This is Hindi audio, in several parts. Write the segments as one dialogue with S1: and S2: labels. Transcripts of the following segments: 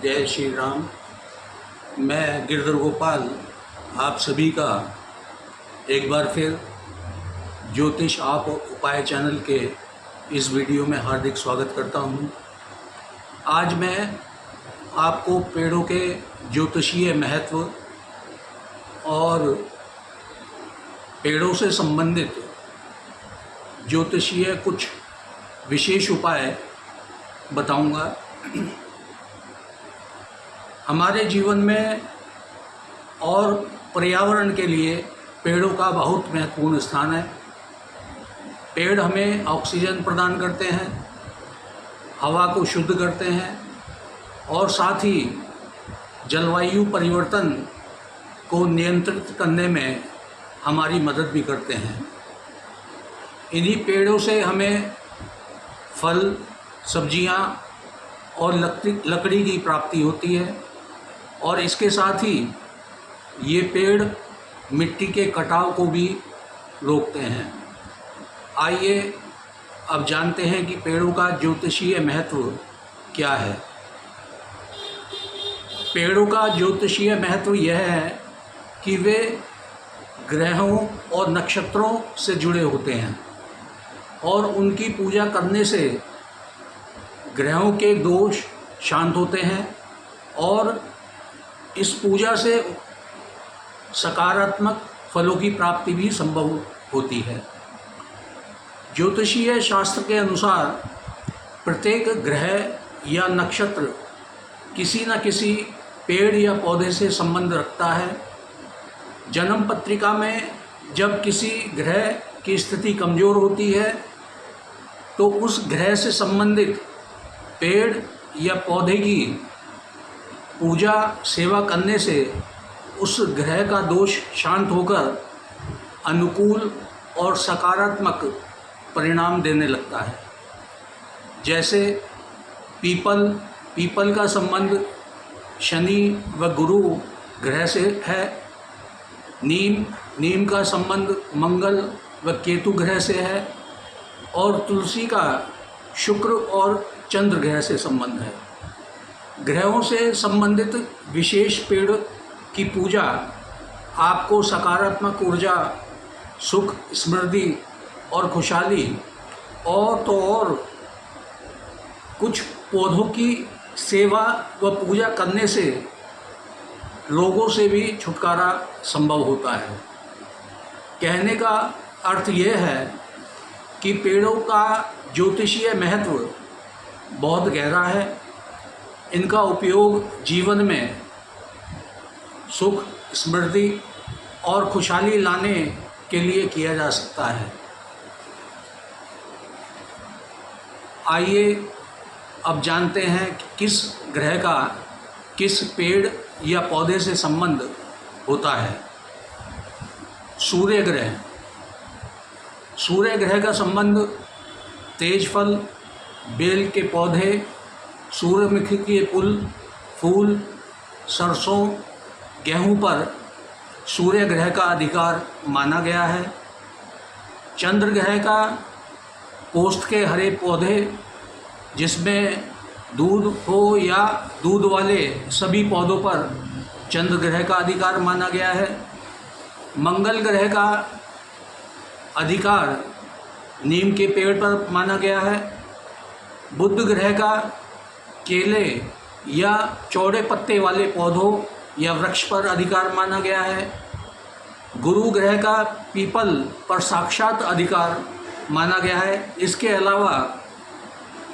S1: जय श्री राम। मैं गिरधर गोपाल आप सभी का एक बार फिर ज्योतिष आप उपाय चैनल के इस वीडियो में हार्दिक स्वागत करता हूं। आज मैं आपको पेड़ों के ज्योतिषीय महत्व और पेड़ों से संबंधित ज्योतिषीय कुछ विशेष उपाय बताऊंगा। हमारे जीवन में और पर्यावरण के लिए पेड़ों का बहुत महत्वपूर्ण स्थान है। पेड़ हमें ऑक्सीजन प्रदान करते हैं, हवा को शुद्ध करते हैं और साथ ही जलवायु परिवर्तन को नियंत्रित करने में हमारी मदद भी करते हैं। इन्हीं पेड़ों से हमें फल, सब्जियां और लकड़ी की प्राप्ति होती है और इसके साथ ही ये पेड़ मिट्टी के कटाव को भी रोकते हैं। आइए अब जानते हैं कि पेड़ों का ज्योतिषीय महत्व क्या है। पेड़ों का ज्योतिषीय महत्व यह है कि वे ग्रहों और नक्षत्रों से जुड़े होते हैं और उनकी पूजा करने से ग्रहों के दोष शांत होते हैं और इस पूजा से सकारात्मक फलों की प्राप्ति भी संभव होती है। ज्योतिषीय शास्त्र के अनुसार प्रत्येक ग्रह या नक्षत्र किसी न किसी पेड़ या पौधे से संबंध रखता है। जन्म पत्रिका में जब किसी ग्रह की स्थिति कमज़ोर होती है तो उस ग्रह से संबंधित पेड़ या पौधे की पूजा सेवा करने से उस ग्रह का दोष शांत होकर अनुकूल और सकारात्मक परिणाम देने लगता है। जैसे पीपल का संबंध शनि व गुरु ग्रह से है। नीम का संबंध मंगल व केतु ग्रह से है और तुलसी का शुक्र और चंद्र ग्रह से संबंध है। ग्रहों से संबंधित विशेष पेड़ की पूजा आपको सकारात्मक ऊर्जा, सुख, समृद्धि और खुशहाली और कुछ पौधों की सेवा व पूजा करने से रोगों से भी छुटकारा संभव होता है। कहने का अर्थ यह है कि पेड़ों का ज्योतिषीय महत्व बहुत गहरा है। इनका उपयोग जीवन में सुख, समृद्धि और खुशहाली लाने के लिए किया जा सकता है। आइए अब जानते हैं कि किस ग्रह का किस पेड़ या पौधे से संबंध होता है। सूर्य ग्रह का संबंध तेज फल, बेल के पौधे, सूर्यमुखी के फूल, सरसों, गेहूं पर सूर्य ग्रह का अधिकार माना गया है। चंद्र ग्रह का पोस्त के हरे पौधे जिसमें दूध हो या दूध वाले सभी पौधों पर चंद्र ग्रह का अधिकार माना गया है। मंगल ग्रह का अधिकार नीम के पेड़ पर माना गया है। बुध ग्रह का केले या चौड़े पत्ते वाले पौधों या वृक्ष पर अधिकार माना गया है। गुरु ग्रह का पीपल पर साक्षात अधिकार माना गया है। इसके अलावा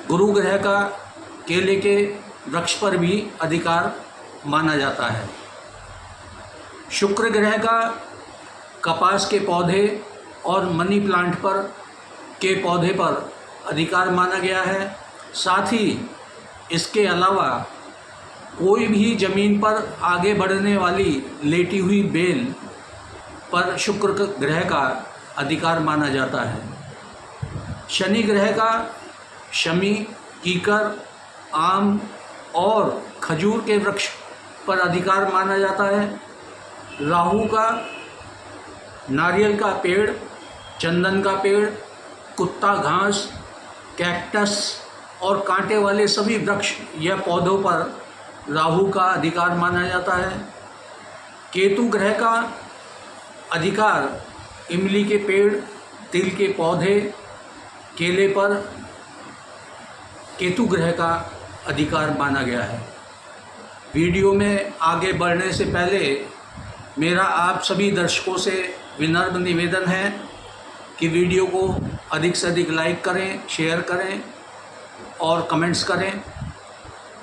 S1: गुरु ग्रह का केले के वृक्ष पर भी अधिकार माना जाता है। शुक्र ग्रह का कपास के पौधे और मनी प्लांट के पौधे पर अधिकार माना गया है। साथ ही इसके अलावा कोई भी जमीन पर आगे बढ़ने वाली लेटी हुई बेल पर शुक्र ग्रह का अधिकार माना जाता है। शनि ग्रह का शमी, कीकर, आम और खजूर के वृक्ष पर अधिकार माना जाता है। राहु का नारियल का पेड़, चंदन का पेड़, कुत्ता घास, कैक्टस और कांटे वाले सभी वृक्ष या पौधों पर राहु का अधिकार माना जाता है। केतु ग्रह का अधिकार इमली के पेड़, तिल के पौधे, केले पर केतु ग्रह का अधिकार माना गया है। वीडियो में आगे बढ़ने से पहले मेरा आप सभी दर्शकों से विनम्र निवेदन है कि वीडियो को अधिक से अधिक लाइक करें, शेयर करें और कमेंट्स करें।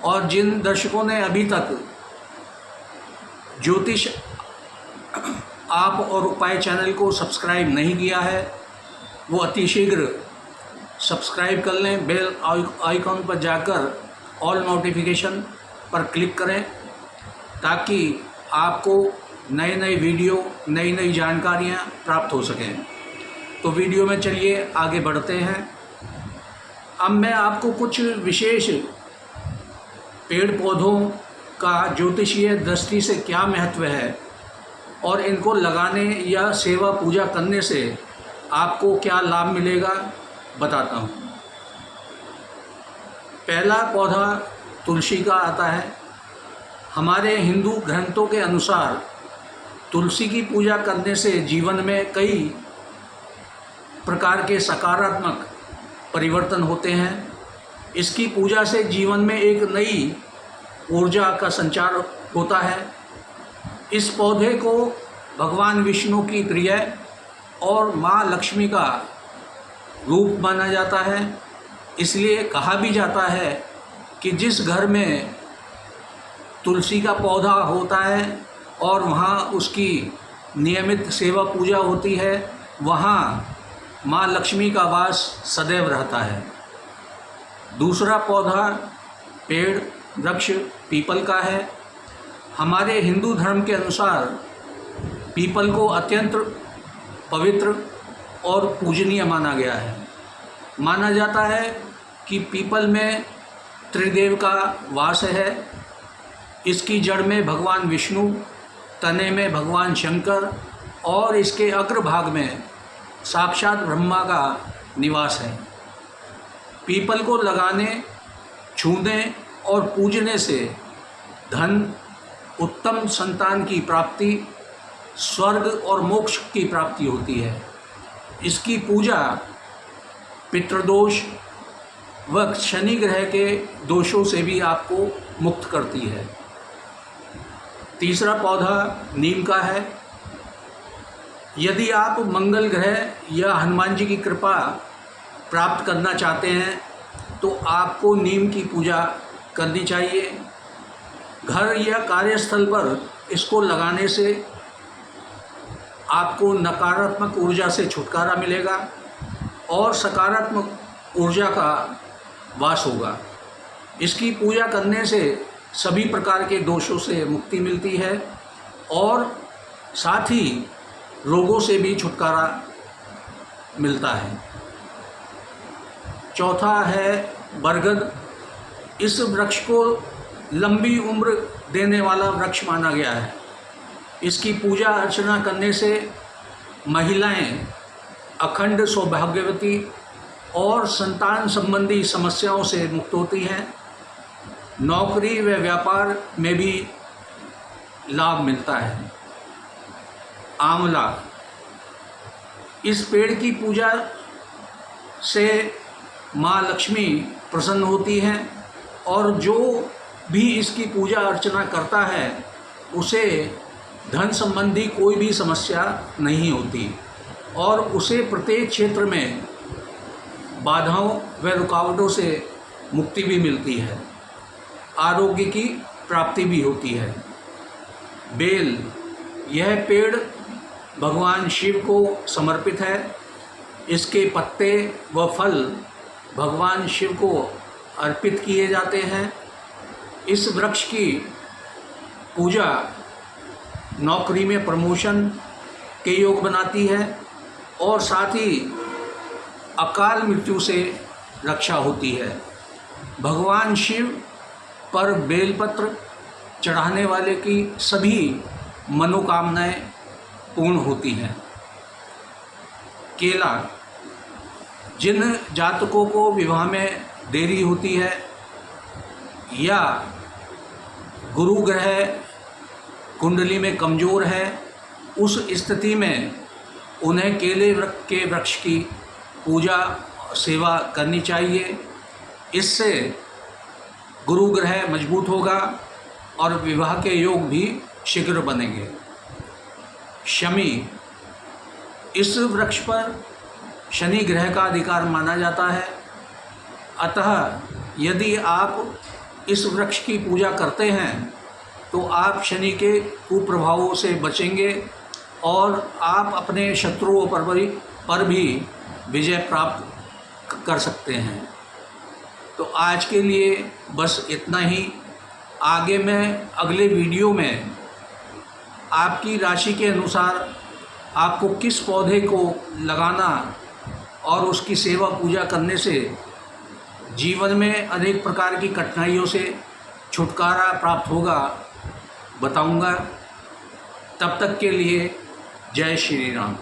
S1: और जिन दर्शकों ने अभी तक ज्योतिष आप और उपाय चैनल को सब्सक्राइब नहीं किया है वो अतिशीघ्र सब्सक्राइब कर लें। बेल आइकॉन पर जाकर ऑल नोटिफिकेशन पर क्लिक करें ताकि आपको नए नए वीडियो, नई नई जानकारियाँ प्राप्त हो सकें। तो वीडियो में चलिए आगे बढ़ते हैं। अब मैं आपको कुछ विशेष पेड़ पौधों का ज्योतिषीय दृष्टि से क्या महत्व है और इनको लगाने या सेवा पूजा करने से आपको क्या लाभ मिलेगा बताता हूँ। पहला पौधा तुलसी का आता है। हमारे हिंदू ग्रंथों के अनुसार तुलसी की पूजा करने से जीवन में कई प्रकार के सकारात्मक परिवर्तन होते हैं। इसकी पूजा से जीवन में एक नई ऊर्जा का संचार होता है। इस पौधे को भगवान विष्णु की प्रिय और माँ लक्ष्मी का रूप माना जाता है। इसलिए कहा भी जाता है कि जिस घर में तुलसी का पौधा होता है और वहाँ उसकी नियमित सेवा पूजा होती है, वहाँ माँ लक्ष्मी का वास सदैव रहता है। दूसरा पौधा पेड़ वृक्ष पीपल का है। हमारे हिंदू धर्म के अनुसार पीपल को अत्यंत पवित्र और पूजनीय माना गया है। माना जाता है कि पीपल में त्रिदेव का वास है। इसकी जड़ में भगवान विष्णु, तने में भगवान शंकर और इसके अग्रभाग में साक्षात ब्रह्मा का निवास है। पीपल को लगाने, छूने और पूजने से धन, उत्तम संतान की प्राप्ति, स्वर्ग और मोक्ष की प्राप्ति होती है। इसकी पूजा पितृदोष व शनि ग्रह के दोषों से भी आपको मुक्त करती है। तीसरा पौधा नीम का है। यदि आप मंगल ग्रह या हनुमान जी की कृपा प्राप्त करना चाहते हैं तो आपको नीम की पूजा करनी चाहिए। घर या कार्यस्थल पर इसको लगाने से आपको नकारात्मक ऊर्जा से छुटकारा मिलेगा और सकारात्मक ऊर्जा का वास होगा। इसकी पूजा करने से सभी प्रकार के दोषों से मुक्ति मिलती है और साथ ही रोगों से भी छुटकारा मिलता है। चौथा है बरगद। इस वृक्ष को लंबी उम्र देने वाला वृक्ष माना गया है। इसकी पूजा अर्चना करने से महिलाएं अखंड सौभाग्यवती और संतान संबंधी समस्याओं से मुक्त होती हैं। नौकरी व व्यापार में भी लाभ मिलता है। आंवला। इस पेड़ की पूजा से माँ लक्ष्मी प्रसन्न होती हैं और जो भी इसकी पूजा अर्चना करता है उसे धन संबंधी कोई भी समस्या नहीं होती और उसे प्रत्येक क्षेत्र में बाधाओं व रुकावटों से मुक्ति भी मिलती है। आरोग्य की प्राप्ति भी होती है। बेल। यह पेड़ भगवान शिव को समर्पित है। इसके पत्ते व फल भगवान शिव को अर्पित किए जाते हैं। इस वृक्ष की पूजा नौकरी में प्रमोशन के योग बनाती है और साथ ही अकाल मृत्यु से रक्षा होती है। भगवान शिव पर बेलपत्र चढ़ाने वाले की सभी मनोकामनाएं पूर्ण होती हैं। केला। जिन जातकों को विवाह में देरी होती है या गुरु ग्रह कुंडली में कमज़ोर है, उस स्थिति में उन्हें केले के वृक्ष की पूजा सेवा करनी चाहिए। इससे गुरु ग्रह मजबूत होगा और विवाह के योग भी शीघ्र बनेंगे। शमी, इस वृक्ष पर शनि ग्रह का अधिकार माना जाता है, अतः यदि आप इस वृक्ष की पूजा करते हैं तो आप शनि के कुप्रभावों से बचेंगे और आप अपने शत्रुओं पर भी विजय प्राप्त कर सकते हैं। तो आज के लिए बस इतना ही। आगे मैं अगले वीडियो में आपकी राशि के अनुसार आपको किस पौधे को लगाना और उसकी सेवा पूजा करने से जीवन में अनेक प्रकार की कठिनाइयों से छुटकारा प्राप्त होगा बताऊंगा। तब तक के लिए जय श्री राम।